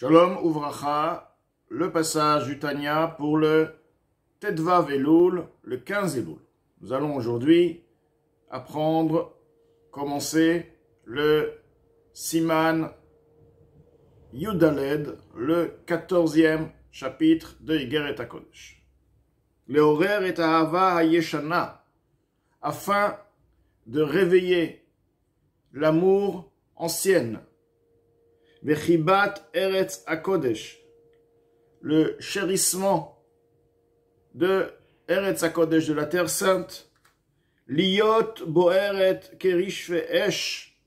Shalom Uvracha, le passage du Tanya pour le Tetvav Elul, le 15 Elul. Nous allons aujourd'hui commencer le Siman Yudaled, le 14e chapitre de Igeret HaKodesh. Leorer et Ahava Hayeshana, afin de réveiller l'amour ancienne. Vechibat Eretz HaKodesh, le chérissement de Eretz HaKodesh, de la Terre Sainte. Liot Boeret Kerish Ve'esh,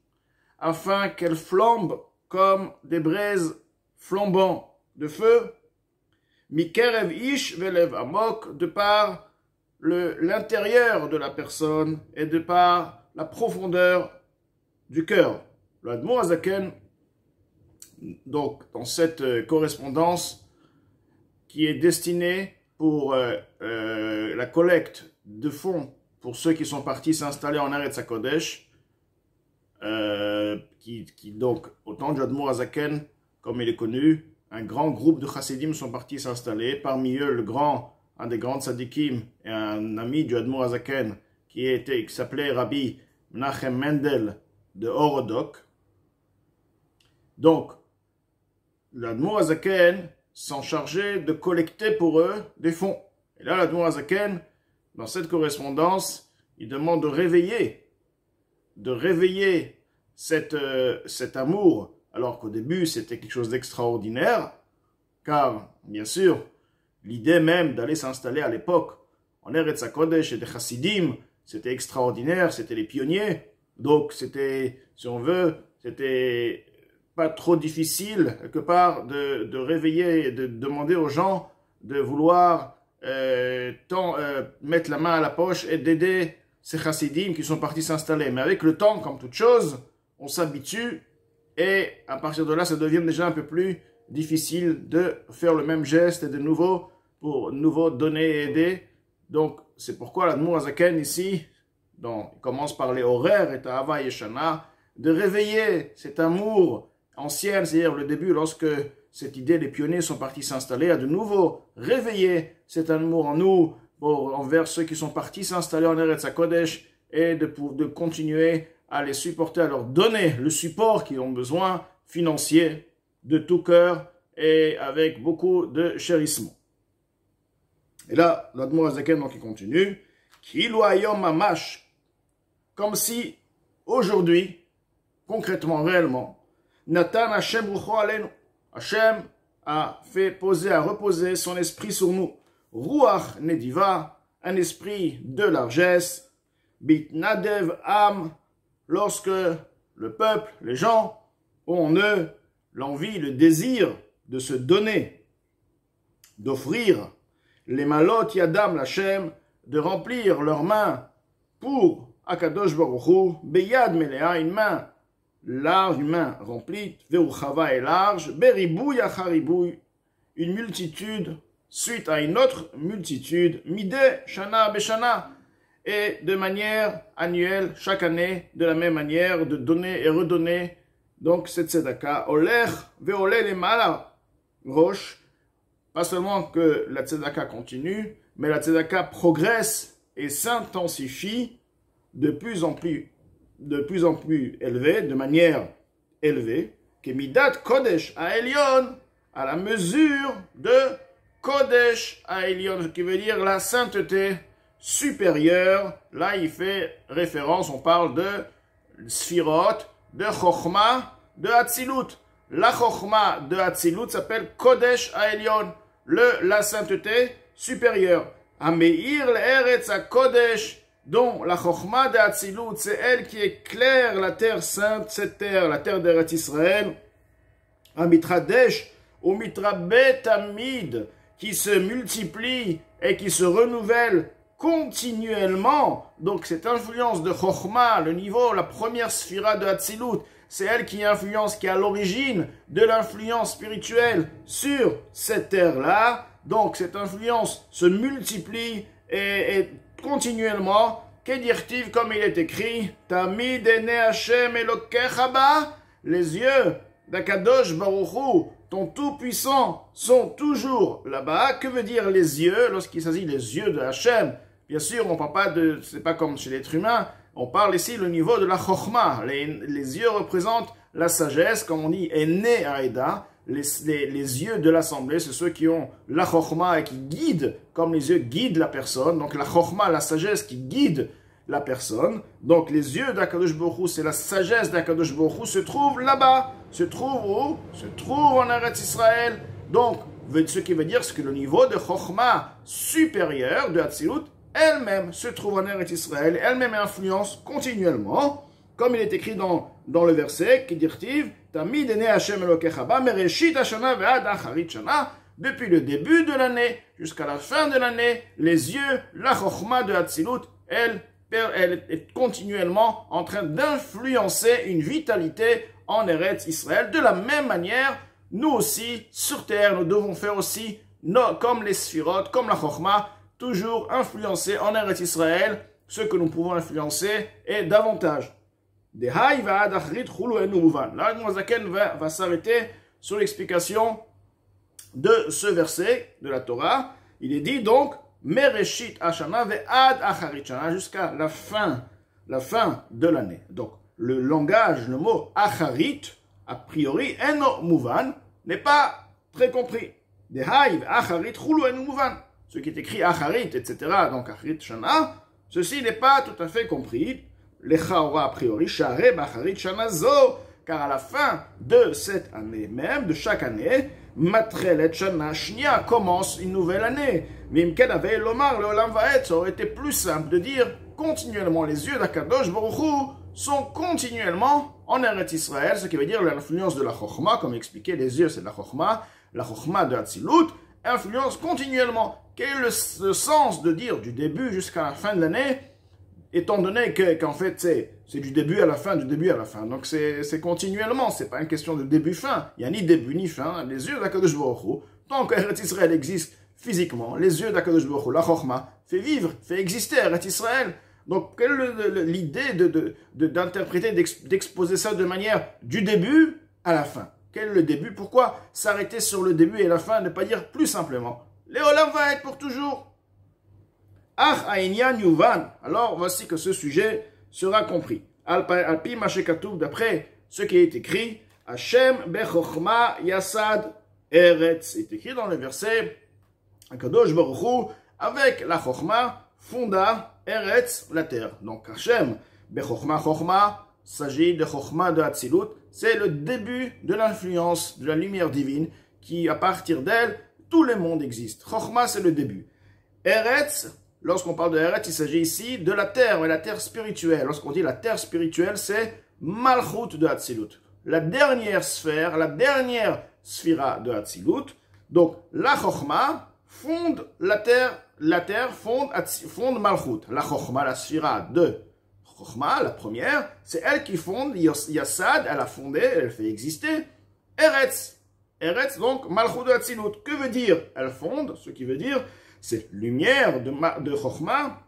afin qu'elle flambe comme des braises flambants de feu. Mikerev Ish Velev Amok, de par l'intérieur de la personne et de par la profondeur du cœur. Le Admor Hazaken, donc dans cette correspondance qui est destinée pour la collecte de fonds pour ceux qui sont partis s'installer en Eretz HaKodesh, donc au temps du Admor Hazaken, comme il est connu, un grand groupe de chassidim sont partis s'installer, parmi eux un des grands tzadikim et un ami du Admor Hazaken qui s'appelait Rabbi Menachem Mendel de Orodok. Donc, l'Admor Hazaken s'en chargeait de collecter pour eux des fonds. Et là, l'Admor Hazaken, dans cette correspondance, il demande de réveiller cet amour, alors qu'au début, c'était quelque chose d'extraordinaire, car, bien sûr, l'idée même d'aller s'installer à l'époque en Eretz HaKodesh et des chassidim, c'était extraordinaire, c'était les pionniers, donc c'était, si on veut, c'était pas trop difficile, quelque part, de réveiller, de demander aux gens de vouloir mettre la main à la poche et d'aider ces chassidim qui sont partis s'installer. Mais avec le temps, comme toute chose, on s'habitue et à partir de là, ça devient déjà un peu plus difficile de faire le même geste et de nouveau donner et aider. Donc, c'est pourquoi l'Admor Hazaken ici, il commence par les horaires et Ahava Yeshana, de réveiller cet amour ancien, c'est-à-dire le début, lorsque cette idée, les pionniers sont partis s'installer, à de nouveau réveiller cet amour en nous envers ceux qui sont partis s'installer en Eretz HaKodesh et de continuer à les supporter, à leur donner le support qu'ils ont besoin, financier, de tout cœur et avec beaucoup de chérissement. Et là, l'Admor Hazaken, donc il continue, Kilu hayom mamash, comme si aujourd'hui, concrètement, réellement, Natan Hashem Rucho Alenu, Hashem a reposer son esprit sur nous. Ruach Nediva, un esprit de largesse. Bitnadev Am, lorsque le peuple, les gens, ont en eux l'envie, le désir de se donner, d'offrir les malot Yadam Lachem, de remplir leurs mains pour Akadosh Baruch Hu, Beyad Melea, une main large, une main remplie, Veuchava est large, Beribouy Acharibouy, une multitude suite à une autre multitude, Mideh Shana Beshana, et de manière annuelle, chaque année, de la même manière, de donner et redonner, donc cette tzedaka, Olech Veoleh Lemala, Roche, pas seulement que la tzedaka continue, mais la tzedaka progresse et s'intensifie de plus en plus élevé, de manière élevée, que Midat Kodesh à Elion, à la mesure de Kodesh à Elion, qui veut dire la sainteté supérieure. Là, il fait référence, on parle de Sfirot, de Chochma, de Hatzilut. La Chochma de Hatzilut s'appelle Kodesh à Elion, la sainteté supérieure. Ameir l'Eretz HaKodesh, dont la Chochma de Hatzilut, c'est elle qui éclaire la terre sainte, cette terre, la terre d'Eretz Israël. Amitradesh, ou Mitrabet Amid, qui se multiplie et qui se renouvelle continuellement. Donc cette influence de Chochma, le niveau, la première sphira de Hatzilut, c'est elle qui influence, qui est à l'origine de l'influence spirituelle sur cette terre-là. Donc cette influence se multiplie et continuellement, qu'est-il comme il est écrit, Tamid ene Hashem Elokecha ba, les yeux d'Akadosh Baruch Hu ton Tout-Puissant sont toujours là-bas. Que veut dire les yeux lorsqu'il s'agit des yeux de Hachem? Bien sûr, on ne parle pas de, c'est pas comme chez l'être humain, on parle ici le niveau de la Chokhmah. Les yeux représentent la sagesse, comme on dit, Ene Aïda. Les yeux de l'assemblée, c'est ceux qui ont la Chokhmah et qui guident, comme les yeux guident la personne. Donc la Chokhmah, la sagesse qui guide la personne. Donc les yeux d'Akadosh Baruch Hu, c'est la sagesse d'Akadosh Baruch Hu, se trouve là-bas. Se trouve où? Se trouve en Eretz Israël. Donc, ce qui veut dire que le niveau de Chokhmah supérieur de Hatzilut, elle-même se trouve en Eretz Israël, elle-même influence continuellement, comme il est écrit dans le verset qui dit Tamid ene Hashem Elokecha ba mereshit hashana ve'ad acharit shana, depuis le début de l'année jusqu'à la fin de l'année, les yeux, la Chokhmah de Hatzilut, elle est continuellement en train d'influencer une vitalité en Eretz Israël. De la même manière, nous aussi, sur terre, nous devons faire aussi, comme les Sphirot, comme la Chokhmah, toujours influencer en Eretz Israël ce que nous pouvons influencer et davantage. Là, Zaken va s'arrêter sur l'explication de ce verset de la Torah. Il est dit donc, Mereshit Hashana ve'ad acharit shana, jusqu'à la fin de l'année. Donc, le langage, le mot acharit, a priori, eno mouvan, n'est pas très compris. Dehaïv acharit chulu eno mouvan. Ce qui est écrit acharit, etc., donc acharit shana, ceci n'est pas tout à fait compris. Lechaora a priori, share bacharit shana zo, car à la fin de cette année même, de chaque année, Matrelet Shana Shnia commence une nouvelle année. Mimken avait l'Omar, le Olam Vaed, ça aurait été plus simple de dire continuellement les yeux d'Akadosh Baruch Hu sont continuellement en Eretz Israël, ce qui veut dire l'influence de la Chokhmah, comme expliqué, les yeux c'est la Chokhmah de Hatzilut, influence continuellement. Quel est le sens de dire du début jusqu'à la fin de l'année, étant donné qu'en fait c'est du début à la fin, du début à la fin. Donc c'est continuellement, c'est pas une question de début-fin. Il n'y a ni début ni fin. Les yeux d'Akadosh Baruch Hu, tant qu'Eretz Israël existe physiquement, les yeux d'Akadosh Baruch Hu, la Chokhmah, fait vivre, fait exister Eretz Israël. Donc quelle est l'idée d'interpréter, d'exposer ça de manière du début à la fin? Quel est le début? Pourquoi s'arrêter sur le début et la fin, ne pas dire plus simplement les Olam va être pour toujours? Ach Aïnyan Yuvan. Alors voici que ce sujet sera compris. Alpi Mashekatoub, d'après ce qui est écrit, Hashem Bechochma Yasad Eretz. C'est écrit dans le verset, Akadosh Baruch Hu, avec la Chochma, fonda Eretz, la terre. Donc Hashem Bechochma Chochma, s'agit de Chochma de Hatzilut, c'est le début de l'influence de la lumière divine qui, à partir d'elle, tout le monde existe. Chochma, c'est le début. Eretz, lorsqu'on parle de Eretz, il s'agit ici de la terre, mais la terre spirituelle. Lorsqu'on dit la terre spirituelle, c'est Malchut de Hatzilut. La dernière sphère, la dernière sphira de Hatzilut. Donc, la Chochma fonde la terre fonde Malchut. La Chochma, la sphira de Chochma, la première, c'est elle qui fonde, Yasad, elle a fondé, elle fait exister Eretz. Eretz, donc, Malchut de Hatzilut. Que veut dire elle fonde? Ce qui veut dire, c'est lumière de Chochma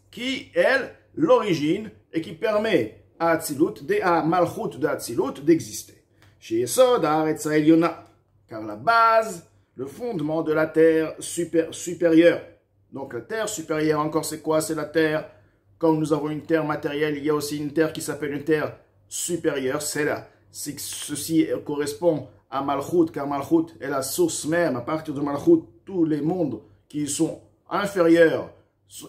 qui est l'origine et qui permet à Hatzilut, à Malchut de Hatzilut d'exister. Chez Yesod, Haaretz Ha'elyona, car la base, le fondement de la terre supérieure. Donc la terre supérieure, encore c'est quoi? C'est la terre, comme nous avons une terre matérielle, il y a aussi une terre qui s'appelle une terre supérieure, c'est là. Ceci correspond à Malchut, car Malchut est la source même. À partir de Malchut, tous les mondes qui sont inférieurs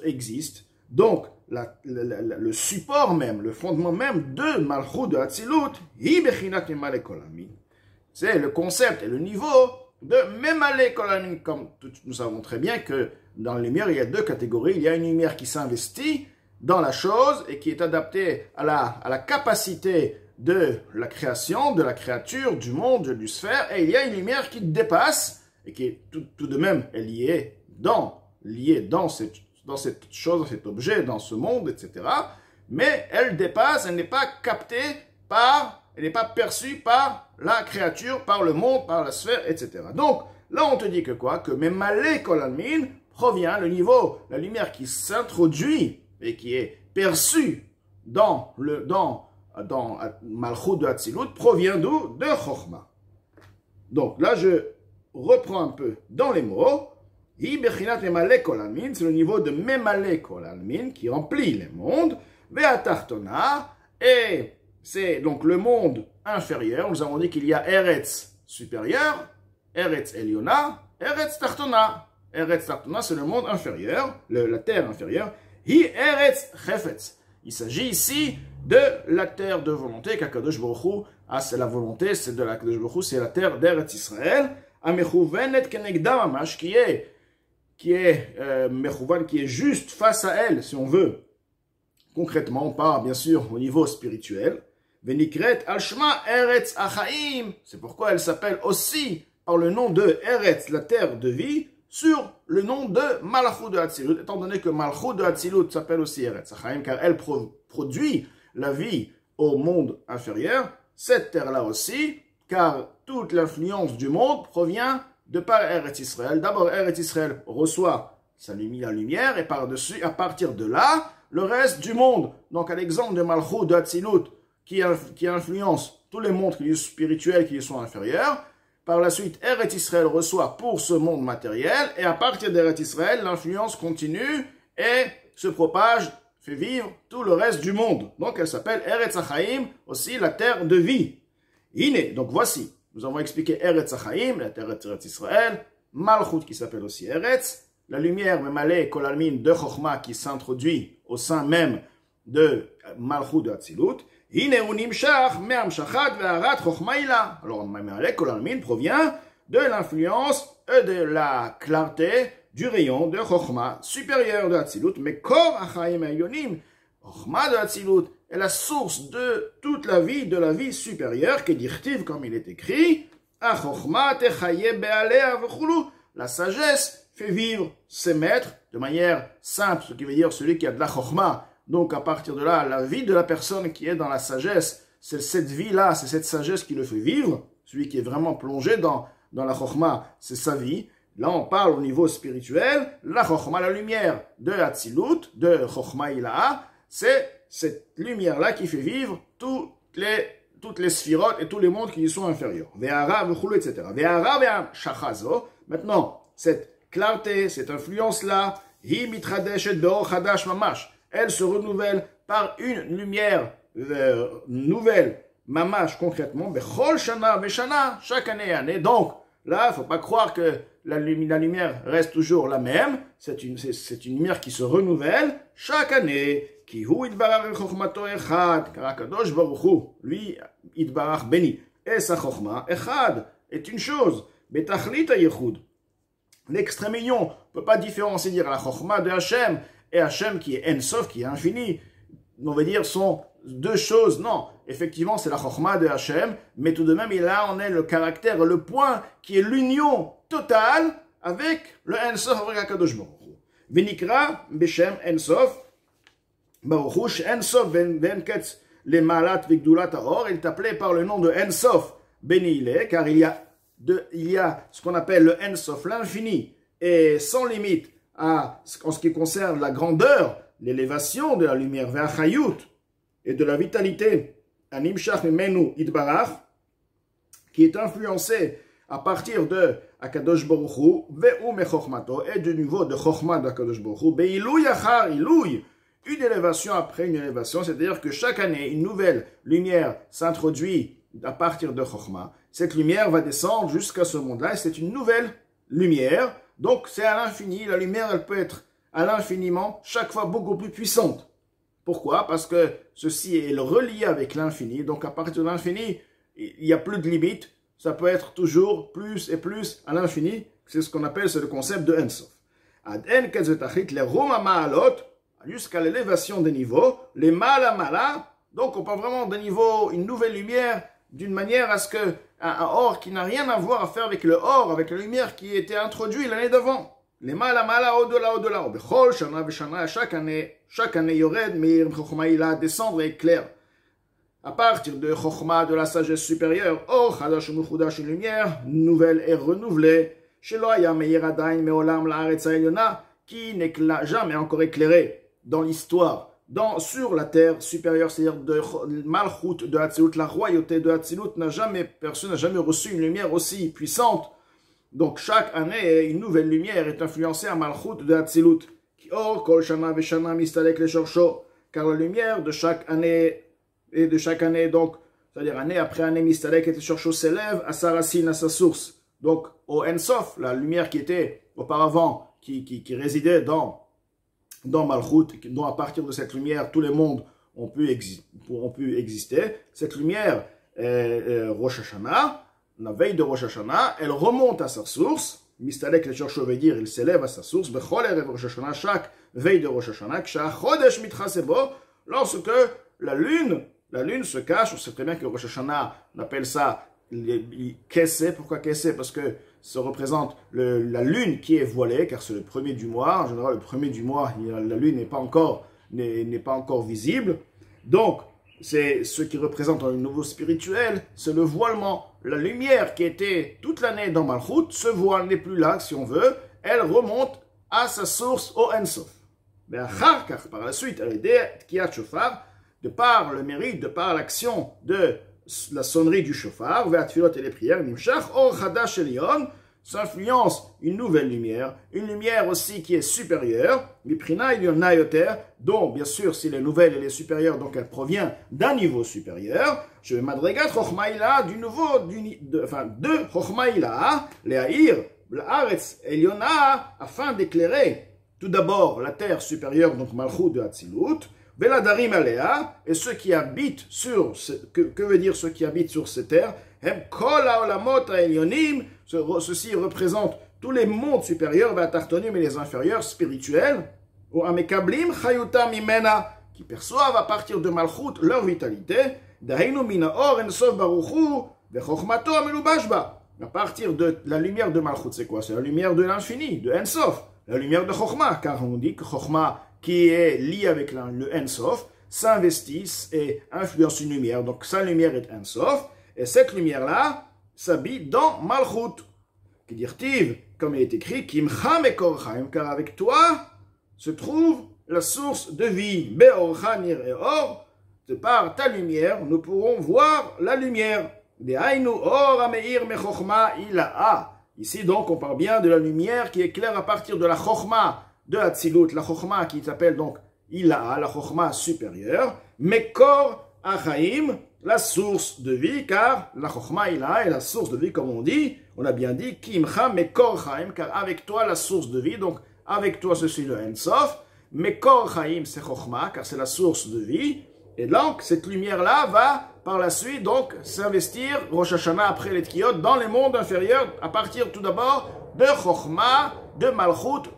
existent. Donc, le support même, le fondement même de Malchut de Hatzilut, c'est le concept et le niveau de Memale Kolamin. Comme nous savons très bien que dans la lumière, il y a deux catégories. Il y a une lumière qui s'investit dans la chose et qui est adaptée à la capacité de la création, de la créature, du monde, du sphère. Et il y a une lumière qui dépasse et qui est tout de même liée dans cette chose, dans cet objet, dans ce monde, etc. Mais elle dépasse, elle n'est pas captée elle n'est pas perçue par la créature, par le monde, par la sphère, etc. Donc, là on te dit que quoi? Que Memale Kolalmin provient, le niveau, la lumière qui s'introduit et qui est perçue dans Malchut de Hatzilut, provient d'où? De Chochma. Donc là, je reprends un peu dans les mots. C'est le niveau de Memale Kol Almin qui remplit les mondes. Ve'atartona, et c'est donc le monde inférieur. Nous avons dit qu'il y a Eretz supérieur, Eretz Eliona, Eretz Tartona. Eretz Tartona, c'est le monde inférieur, la terre inférieure. Hi Eretz Chefetz. Il s'agit ici de la terre de volonté qu'Akadosh Baruch Hu, c'est la volonté, c'est de l'Akadosh Baruch Hu, c'est la terre d'Eretz Israël. Amechouvenet kenegda mamash, qui est mechouvan, qui est juste face à elle, si on veut. Concrètement, on parle bien sûr au niveau spirituel. Venikret al-shma Eretz Achaim. C'est pourquoi elle s'appelle aussi par le nom de Eretz, la terre de vie, sur le nom de Malchut de Hatzilut, étant donné que Malchut de Hatzilut s'appelle aussi Eretz Achaim, car elle produit la vie au monde inférieur. Cette terre-là aussi, car toute l'influence du monde provient de par Eretz Israël. D'abord, Eretz Israël reçoit la lumière, et par-dessus, à partir de là, le reste du monde. Donc, à l'exemple de Malchut de Hatzilut, qui influence tous les mondes spirituels qui lui sont inférieurs, par la suite, Eretz Israël reçoit pour ce monde matériel, et à partir d'Eretz Israël, l'influence continue et se propage, fait vivre tout le reste du monde. Donc, elle s'appelle Eretz Achaim, aussi la terre de vie. Iné, donc voici, nous avons expliqué Eretz Achaim, la terre d'Eretz Israël, Malchut qui s'appelle aussi Eretz, la lumière Memale Kol Almin de Chochma qui s'introduit au sein même de Malchut de Hatzilut. Alors, Memale Kol Almin provient de l'influence et de la clarté du rayon de Chochma supérieur de Hatzilut, mais Kor Achaim Elyonim, Chochma de Hatzilut, est la source de toute la vie, de la vie supérieure, qui dit, comme il est écrit, la sagesse fait vivre ses maîtres de manière simple, ce qui veut dire celui qui a de la chokhma. Donc à partir de là, la vie de la personne qui est dans la sagesse, c'est cette vie-là, c'est cette sagesse qui le fait vivre. Celui qui est vraiment plongé dans la chokhma, c'est sa vie. Là, on parle au niveau spirituel, la chokhma, la lumière de Hatzilut, de chokhma ilaha, c'est cette lumière-là qui fait vivre toutes les sphirotes et tous les mondes qui y sont inférieurs. Ve'ara, ve'chulu, etc. Ve'ara, ve'achachazo. Maintenant, cette clarté, cette influence-là, hi mitradeshet be'or chadash mamash. Elle se renouvelle par une lumière nouvelle, mamash concrètement, bechol shana ve'shana, chaque année et année. Donc, là, il ne faut pas croire que la lumière reste toujours la même. C'est une lumière qui se renouvelle chaque année. Ki hu itbarach chokhmato echad, car Akadosh Baruch Hu, lui, itbarach béni, et sa chokhma echad est une chose. Betachlit hayichud. L'extrême union ne peut pas différencier dire la chokhma de Hachem et Hachem qui est Ensof, qui est infini. On va dire sont deux choses. Non, effectivement, c'est la chokhma de Hachem, mais tout de même, là, on est le caractère, le point qui est l'union totale avec le Ensof, avec Akadosh Baruch Hu. Venikra beshem Ensof. Baruch Ensof venketz les malat vigdulat haor, il est appelé par le nom de Ensof Benile, car il y a ce qu'on appelle le Ensof, l'infini, et sans limite en ce qui concerne la grandeur, l'élévation de la lumière vers Chayut et de la vitalité, Animshach Mimenu Itbarach, qui est influencé à partir de Akadosh Baruch Hu, Ve'u Mechochmato, et du niveau de Chochma d'Akadosh Baruch Hu, Be'ilouy achar ilouy, une élévation après une élévation, c'est-à-dire que chaque année, une nouvelle lumière s'introduit à partir de Chochma. Cette lumière va descendre jusqu'à ce monde-là, et c'est une nouvelle lumière. Donc, c'est à l'infini. La lumière, elle peut être à l'infiniment, chaque fois beaucoup plus puissante. Pourquoi? Parce que ceci est relié avec l'infini. Donc, à partir de l'infini, il n'y a plus de limite. Ça peut être toujours plus et plus à l'infini. C'est ce qu'on appelle, c'est le concept de Ensof. Ad en kezetachit le roma ma'alot, jusqu'à l'élévation des niveaux, les mala, donc on parle vraiment d'un niveau, une nouvelle lumière, d'une manière à ce que un or qui n'a rien à voir à faire avec le or, avec la lumière qui était introduite l'année d'avant. Les mala, au-delà, bechol, shana veshana, chaque année, yored, meir, chokhma, il a descendre et clair. À partir de chokhma, de la sagesse supérieure, or, chadash muchudash, une lumière nouvelle et renouvelée, sheloya meir adain meolam la'aretz ha'elyona, qui n'est jamais encore éclairé dans l'histoire sur la terre supérieure, c'est-à-dire de Malchut de Hatzilut, la royauté de Hatzilut, personne n'a jamais reçu une lumière aussi puissante. Donc chaque année, une nouvelle lumière est influencée à Malchut de Hatzilut. Or, Kol Shana Veshana Mistalek le Shorsho, car la lumière de chaque année, donc, c'est-à-dire année après année, Mistalek et le Shorsho s'élève à sa racine, à sa source. Donc, au Ensof, la lumière qui était auparavant, qui résidait dans Malchut, dont à partir de cette lumière, tous les mondes ont pu exister. Cette lumière, Rosh Hashanah, la veille de Rosh Hashanah, elle remonte à sa source. Mistalek le Shorsho veut dire, il s'élève à sa source. Bechol erev Rosh Hashanah, chaque veille de Rosh Hashanah, Ksha Chodesh Mitrasebo, lorsque la lune se cache. On sait très bien que Rosh Hashanah, on appelle ça Kessé. Pourquoi Kessé? Parce que ça représente la lune qui est voilée, car c'est le premier du mois. En général, le premier du mois, la lune n'est pas encore visible. Donc, c'est ce qui représente un nouveau spirituel, c'est le voilement. La lumière qui était toute l'année dans Malchut, ce voile n'est plus là, si on veut, elle remonte à sa source au Ensof. Mais par la suite, elle est Tkiyat Shofar, de par le mérite, de par l'action de la sonnerie du shofar, Ve'atfilot et les prières, Nimshach Or Chadash Elyon, s'influence une nouvelle lumière, une lumière aussi qui est supérieure, Miprina Ilyona Yoter, dont bien sûr si elle est nouvelle, elle est supérieure, donc elle provient d'un niveau supérieur, je vais Madregat Chochmaïla, de Chochmaïla, Leahir, L'Aretz Elyona, afin d'éclairer tout d'abord la terre supérieure, donc Malchut de Hatzilut, Veladarim Alea, et ceux qui habitent sur, que veut dire ceux qui habitent sur ces terres? Hem kol haolamot haelyonim, ceci représente tous les mondes supérieurs, Vatartonim et les inférieurs, spirituels, ou Amekablim chayuta mimena, qui perçoivent à partir de Malchut leur vitalité, Daheinu mina or ensof baruchu, Vechochmato amelubashba. À partir de la lumière de Malchut, c'est quoi? C'est la lumière de l'infini, de Ensof, la lumière de Chochma, car on dit que Chochma, qui est lié avec le Ensof, s'investissent et influence une lumière. Donc sa lumière est Ensof, et cette lumière-là s'habite dans Malchut. Qui dit, comme il est écrit, Kimcha mekorchaim, car avec toi se trouve la source de vie. Beorcha nir et or, de par ta lumière, nous pourrons voir la lumière. Dehainu or ameir mechochma ilaha. Ici donc on parle bien de la lumière qui éclaire à partir de la chochma de Hatzilut, la chochma qui s'appelle donc ilaha, la chochma supérieure, mekor achaim, la source de vie, car la chochma ilaha est la source de vie, comme on dit, on a bien dit, kimcha mekor chaim, car avec toi la source de vie, donc avec toi ceci le Ensof, mekor chaim c'est chochma, car c'est la source de vie, et donc cette lumière-là va par la suite donc s'investir, Rosh Hashanah après les Tkiyot, dans les mondes inférieurs, à partir tout d'abord de chochma, de Malchut,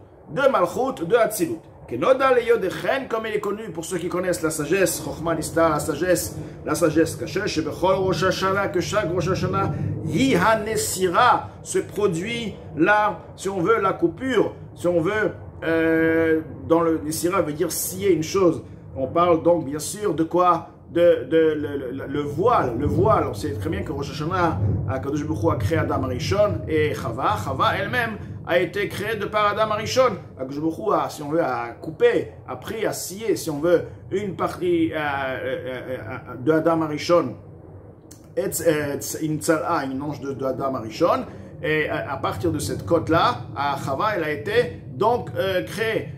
de Hatzilut. Kenoda leyodechen, comme il est connu pour ceux qui connaissent la sagesse, Chochma Nista, la sagesse cachée, Shebechol Rosh Hashanah, que chaque Rosh Hashanah, Yiha Nesira, se produit là, si on veut, la coupure, si on veut, dans le Nesira veut dire scier une chose. On parle donc bien sûr de quoi? Le voile. On sait très bien que Rosh Hashanah, Kadosh Baruch Hu a créé Adam Arishon et Chava. Chava elle-même a été créée de par Adam Arishon. Kadosh Baruch Hu a, si on veut, a coupé, a pris, a scié, si on veut, une partie de Adam Arishon, une tzal'a, une ange de Adam Arishon, et à partir de cette côte-là, à Chava, elle a été donc créée.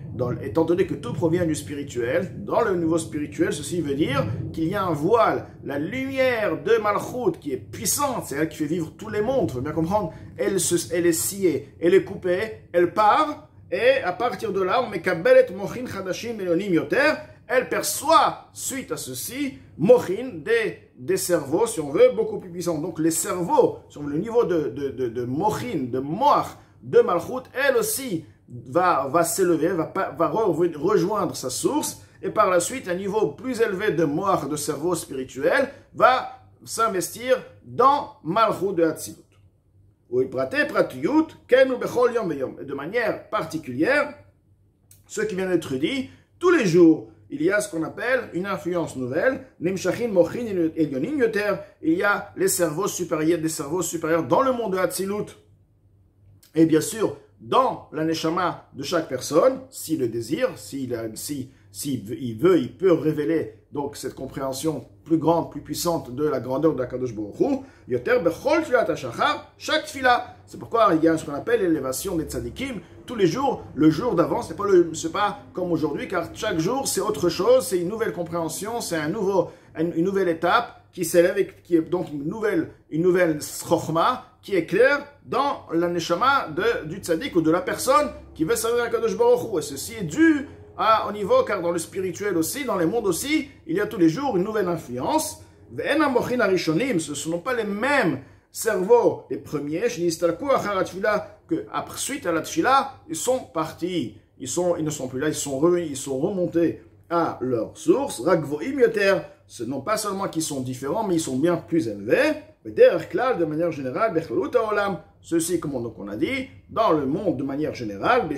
Étant donné que tout provient du spirituel, dans le niveau spirituel, ceci veut dire qu'il y a un voile, la lumière de Malchut qui est puissante, c'est elle qui fait vivre tous les mondes, il faut bien comprendre, elle est sciée, elle est coupée, elle part, et à partir de là, on met kabelet mochin chadashim elonim yoter, elle perçoit, suite à ceci, mochin, des cerveaux, si on veut, beaucoup plus puissants. Donc les cerveaux, sur le niveau de mochin, de moach, de Malchut, elle aussi, va s'élever, va rejoindre sa source, et par la suite, un niveau plus élevé de moire, de cerveau spirituel, va s'investir dans Malchut de Hatzilut. Et de manière particulière, ce qui vient d'être dit, tous les jours, il y a ce qu'on appelle une influence nouvelle, Nimshachin Mochin Elyonim Yoter, il y a les cerveaux supérieurs, des cerveaux supérieurs dans le monde de Hatzilut, et bien sûr, dans la neshama de chaque personne, s'il le désire, si s'il veut, il peut révéler donc cette compréhension plus grande, plus puissante de la grandeur de la Kadosh Baruch Hu. Yoter bechol tfilat hashachar, chaque tfila. C'est pourquoi il y a ce qu'on appelle l'élévation des tzadikim. Tous les jours, le jour d'avant, c'est pas comme aujourd'hui, car chaque jour c'est autre chose, c'est une nouvelle compréhension, c'est une nouvelle étape qui s'élève, qui est donc une nouvelle chokhma qui est claire dans la neshama du tzadik ou de la personne qui veut servir à Kadosh Baruch Hu. Et ceci est dû au niveau, car dans le spirituel aussi, dans les mondes aussi, il y a tous les jours une nouvelle influence. Ce ne sont pas les mêmes cerveaux, les premiers, que après suite à la tfila, ils sont partis, ils ne sont plus là, ils sont remontés à leur source. Ce non pas seulement qu'ils sont différents, mais ils sont bien plus élevés. De manière générale, ceci, comme on a dit, dans le monde de manière générale,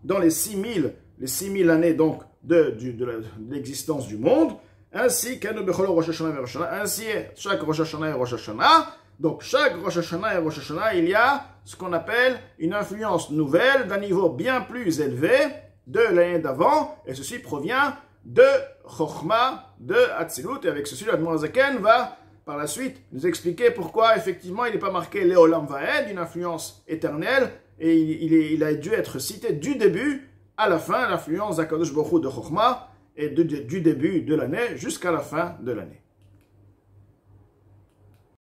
dans les 6000 années donc de l'existence du monde, ainsi chaque Rosh Hashanah et Rosh Hashanah. Donc chaque Rosh Hashanah et Rosh Hashanah, il y a ce qu'on appelle une influence nouvelle d'un niveau bien plus élevé de l'année d'avant, et ceci provient de Chokhmah, de Hatzilut, et avec ceci, l'Admor Zaken va par la suite nous expliquer pourquoi effectivement il n'est pas marqué Leolam Vaed, une influence éternelle, et il a dû être cité du début à la fin, l'influence d'Akadosh Baruch Hu de Chokhmah, et du début de l'année jusqu'à la fin de l'année.